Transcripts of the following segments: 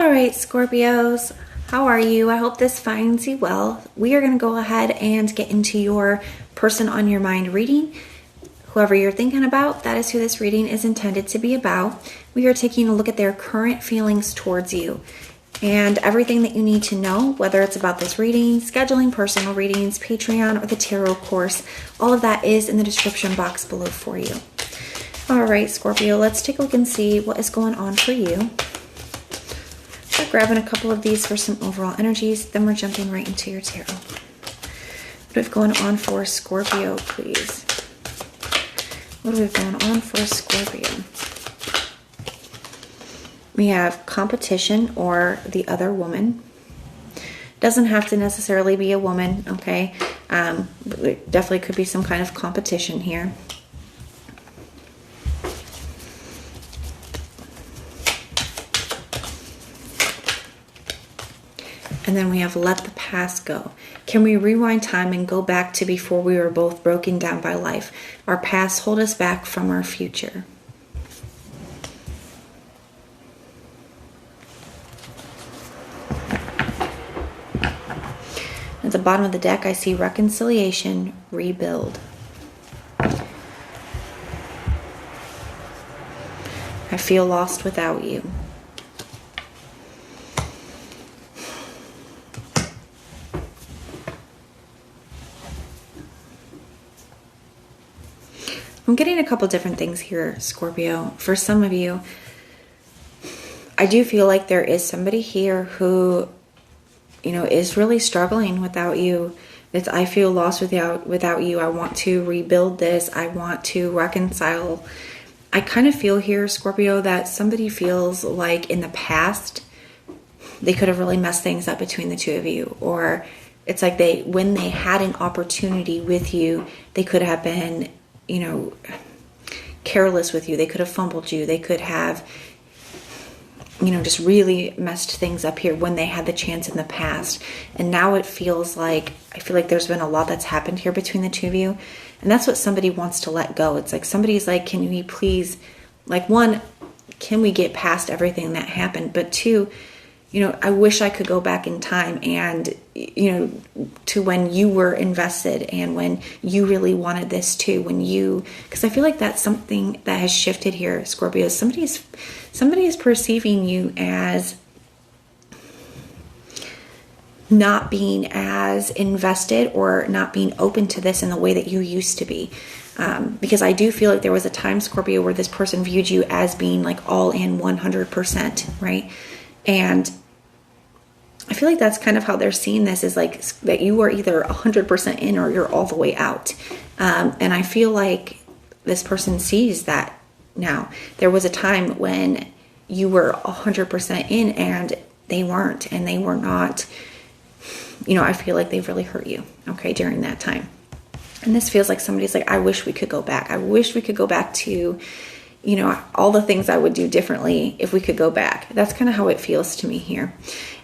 All right, Scorpios, how are you? I hope this finds you well. We are going to go ahead and get into your person on your mind reading. Whoever you're thinking about, that is who this reading is intended to be about. We are taking a look at their current feelings towards you and everything that you need to know, whether it's about this reading, scheduling personal readings, Patreon, or the tarot course. All of that is in the description box below for you. All right, Scorpio, let's take a look and see what is going on for you. We're grabbing a couple of these for some overall energies, then we're jumping right into your tarot. What do we have going on for Scorpio, please? What do we have going on for Scorpio? We have competition or the other woman. Doesn't have to necessarily be a woman, okay? There definitely could be some kind of competition here. And then we have let the past go. Can we rewind time and go back to before we were both broken down by life? Our past hold us back from our future. At the bottom of the deck, I see reconciliation, rebuild. I feel lost without you. I'm getting a couple different things here, Scorpio. For some of you, I do feel like there is somebody here who, is really struggling without you. I feel lost without you. I want to rebuild this. I want to reconcile. I kind of feel here, Scorpio, that somebody feels like in the past they could have really messed things up between the two of you, or it's like when they had an opportunity with you, they could have been careless with you. They could have fumbled you. They could have, just really messed things up here when they had the chance in the past. And now I feel like there's been a lot that's happened here between the two of you. And that's what somebody wants to let go. It's like somebody's like, can we please, one, can we get past everything that happened? But two, I wish I could go back in time and, to when you were invested and when you really wanted this too, because I feel like that's something that has shifted here, Scorpio. Somebody is perceiving you as not being as invested or not being open to this in the way that you used to be. Because I do feel like there was a time, Scorpio, where this person viewed you as being all in 100%, right? And I feel like that's kind of how they're seeing this, is that you are either 100% in or you're all the way out. And I feel like this person sees that now. There was a time when you were 100% in and they weren't, and they were not, I feel like they've really hurt you, okay, during that time. And this feels like somebody's like, I wish we could go back. I wish we could go back to, all the things I would do differently if we could go back. That's kind of how it feels to me here.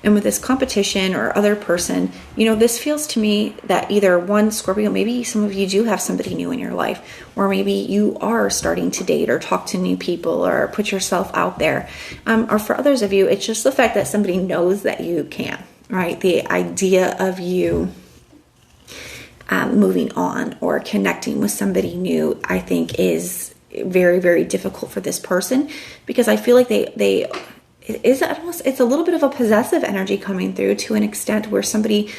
And with this competition or other person, this feels to me that either one, Scorpio, maybe some of you do have somebody new in your life, or maybe you are starting to date or talk to new people or put yourself out there. Or for others of you, it's just the fact that somebody knows that you can, right? The idea of you moving on or connecting with somebody new, I think, is very, very difficult for this person, because I feel like it's a little bit of a possessive energy coming through, to an extent where somebody,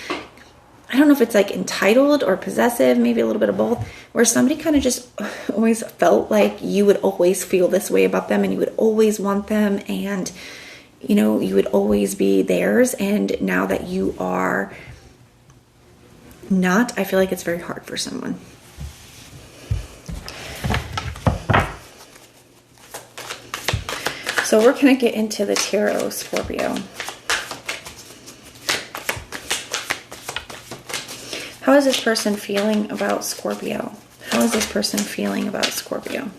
I don't know if it's entitled or possessive, maybe a little bit of both, where somebody kind of just always felt like you would always feel this way about them and you would always want them, and you would always be theirs. And now that you are not, I feel like it's very hard for someone. So we're going to get into the tarot, Scorpio. How is this person feeling about Scorpio? How is this person feeling about Scorpio?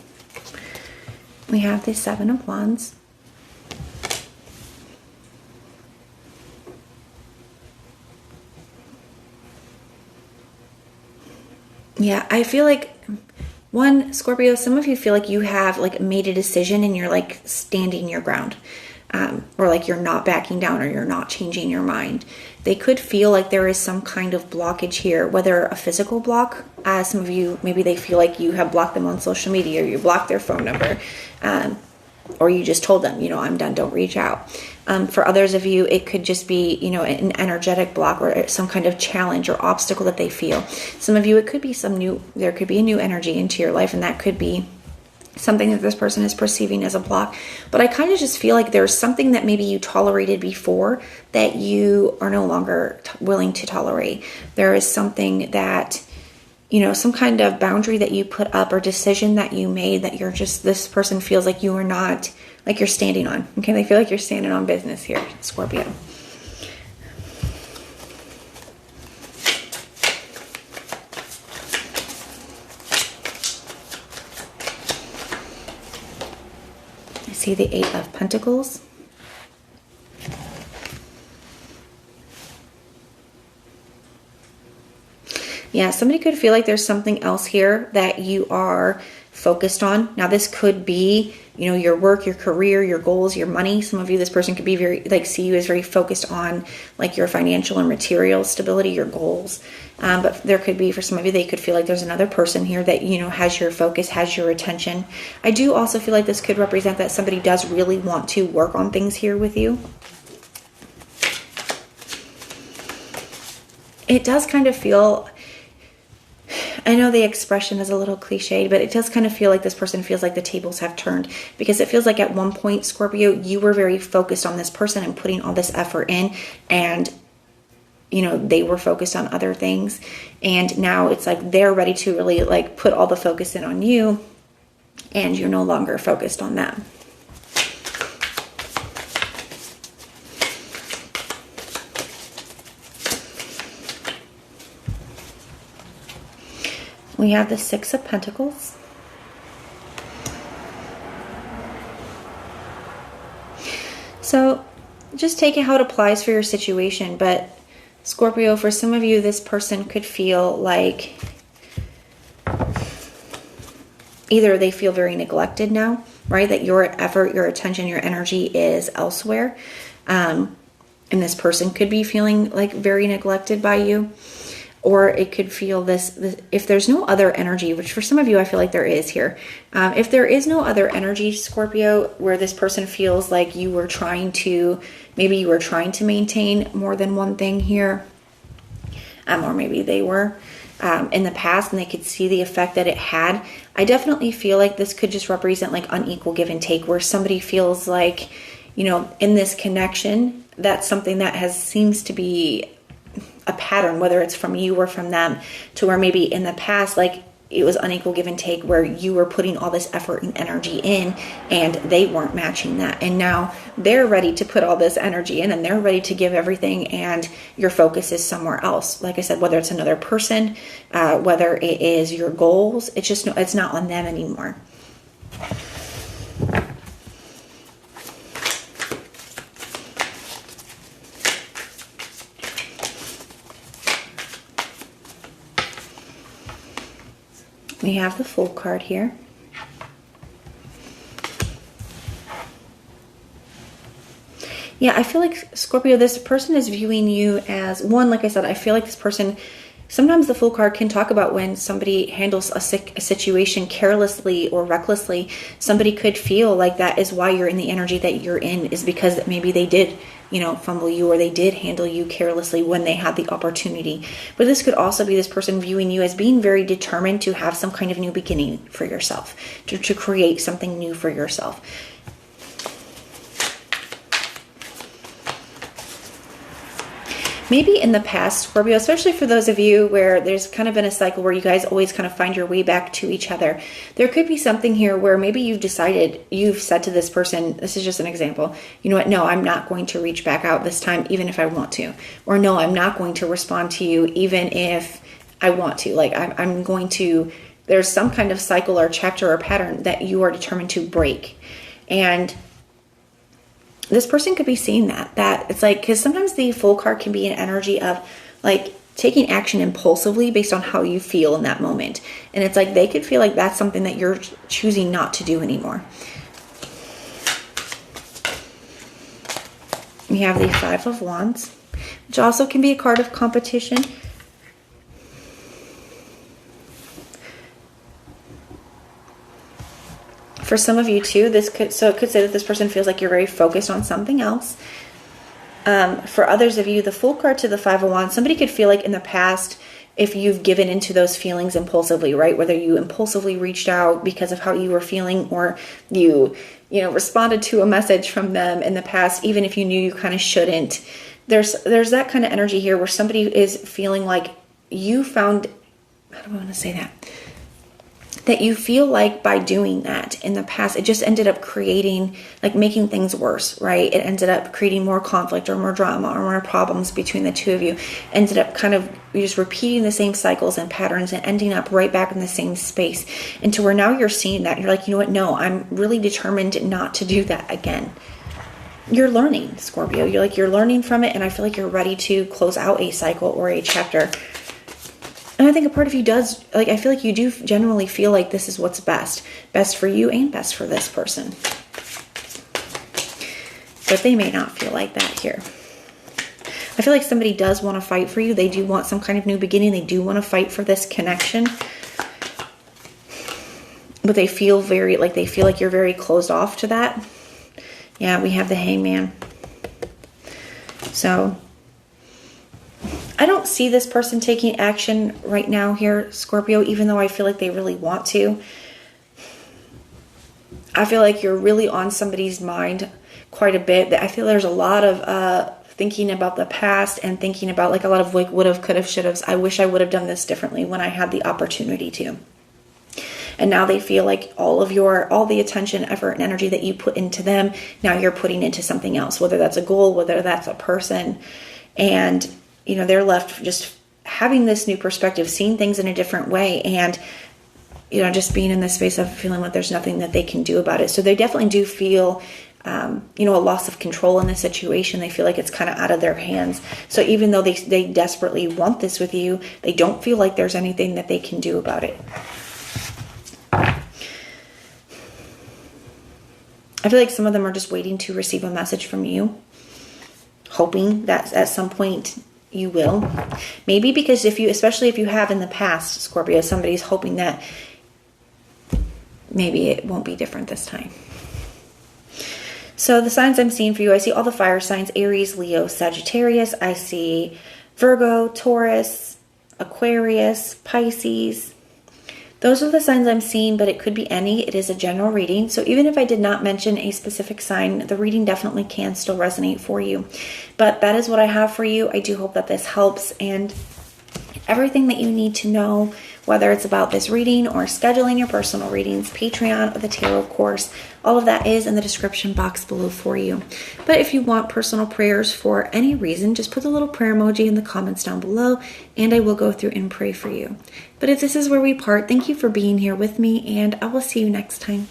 We have the Seven of Wands. Yeah, I feel like One, Scorpio, some of you feel like you have like made a decision and you're like standing your ground. or like you're not backing down, or you're not changing your mind. They could feel like there is some kind of blockage here, whether a physical block. Some of you, maybe they feel like you have blocked them on social media, or you blocked their phone number, or you just told them, I'm done, don't reach out. For others of you, it could just be, an energetic block, or some kind of challenge or obstacle that they feel. Some of you, it could be there could be a new energy into your life, and that could be something that this person is perceiving as a block. But I kind of just feel like there's something that maybe you tolerated before that you are no longer willing to tolerate. There is something that, some kind of boundary that you put up, or decision that you made, that this person feels like you are not, like you're standing on. Okay, they feel like you're standing on business here, Scorpio. I see the 8 of Pentacles. Yeah, somebody could feel like there's something else here that you are focused on. Now, this could be, your work, your career, your goals, your money. Some of you, this person could be see you as very focused on like your financial and material stability, your goals. But there could be, for some of you, they could feel like there's another person here that, has your focus, has your attention. I do also feel like this could represent that somebody does really want to work on things here with you. It does kind of feel, I know the expression is a little cliched, but it does kind of feel like this person feels like the tables have turned, because it feels like at one point, Scorpio, you were very focused on this person and putting all this effort in, and they were focused on other things, and now it's like they're ready to really like put all the focus in on you, and you're no longer focused on them. We have the 6 of Pentacles. So just take it how it applies for your situation. But Scorpio, for some of you, this person could feel like either they feel very neglected now, right? That your effort, your attention, your energy is elsewhere. And this person could be feeling like very neglected by you. Or it could feel this, if there's no other energy, which for some of you I feel like there is here. If there is no other energy, Scorpio, where this person feels like maybe you were trying to maintain more than one thing here, or maybe they were in the past and they could see the effect that it had. I definitely feel like this could just represent like unequal give and take, where somebody feels like, in this connection, that's something that seems to be a pattern, whether it's from you or from them, to where maybe in the past, like it was unequal give and take, where you were putting all this effort and energy in and they weren't matching that. And now they're ready to put all this energy in and they're ready to give everything, and your focus is somewhere else. Like I said, whether it's another person, whether it is your goals, it's not on them anymore. We have the Fool card here. Yeah, I feel like, Scorpio, this person is viewing you as, one, like I said, I feel like this person, sometimes the Fool card can talk about when somebody handles a situation carelessly or recklessly. Somebody could feel like that is why you're in the energy that you're in, is because maybe they did, fumble you, or they did handle you carelessly when they had the opportunity. But this could also be this person viewing you as being very determined to have some kind of new beginning for yourself, to create something new for yourself. Maybe in the past, Scorpio, especially for those of you where there's kind of been a cycle where you guys always kind of find your way back to each other, there could be something here where maybe you've said to this person, this is just an example, you know what, no, I'm not going to reach back out this time, even if I want to. Or no, I'm not going to respond to you, even if I want to. Like I'm going to, there's some kind of cycle or chapter or pattern that you are determined to break. And this person could be seeing that it's like, because sometimes the Fool card can be an energy of like taking action impulsively based on how you feel in that moment. And it's like they could feel like that's something that you're choosing not to do anymore. We have the Five of Wands, which also can be a card of competition. For some of you too, it could say that this person feels like you're very focused on something else. For others of you, the Fool card to the Five of Wands, somebody could feel like in the past, if you've given into those feelings impulsively, right? Whether you impulsively reached out because of how you were feeling, or you responded to a message from them in the past, even if you knew you kind of shouldn't. There's that kind of energy here where somebody is feeling like you found, how do I want to say that you feel like by doing that in the past, it just ended up creating, like making things worse, right? It ended up creating more conflict or more drama or more problems between the two of you. Ended up kind of just repeating the same cycles and patterns and ending up right back in the same space. And to where now you're seeing that, you're like, you know what? No, I'm really determined not to do that again. You're learning, Scorpio. You're learning from it, and I feel like you're ready to close out a cycle or a chapter. And I think a part of you does, I feel like you do generally feel like this is what's best for you and best for this person. But they may not feel like that here. I feel like somebody does want to fight for you. They do want some kind of new beginning. They do want to fight for this connection. But they feel like you're very closed off to that. Yeah, we have the Hangman. So I don't see this person taking action right now here, Scorpio, even though I feel like they really want to. I feel like you're really on somebody's mind quite a bit. I feel there's a lot of thinking about the past and thinking about like a lot of like would have, could have, should have. I wish I would have done this differently when I had the opportunity to. And now they feel like all the attention, effort, and energy that you put into them, now you're putting into something else, whether that's a goal, whether that's a person. And they're left just having this new perspective, seeing things in a different way, and, just being in this space of feeling like there's nothing that they can do about it. So they definitely do feel, a loss of control in the situation. They feel like it's kind of out of their hands. So even though they desperately want this with you, they don't feel like there's anything that they can do about it. I feel like some of them are just waiting to receive a message from you, hoping that at some point you will. Maybe because especially if you have in the past, Scorpio, somebody's hoping that maybe it won't be different this time. So the signs I'm seeing for you, I see all the fire signs: Aries, Leo, Sagittarius. I see Virgo, Taurus, Aquarius, Pisces. Those are the signs I'm seeing, but it could be any. It is a general reading. So even if I did not mention a specific sign, the reading definitely can still resonate for you. But that is what I have for you. I do hope that this helps, and everything that you need to know, whether it's about this reading or scheduling your personal readings, Patreon, or the tarot course, all of that is in the description box below for you. But if you want personal prayers for any reason, just put the little prayer emoji in the comments down below, and I will go through and pray for you. But if this is where we part, thank you for being here with me, and I will see you next time.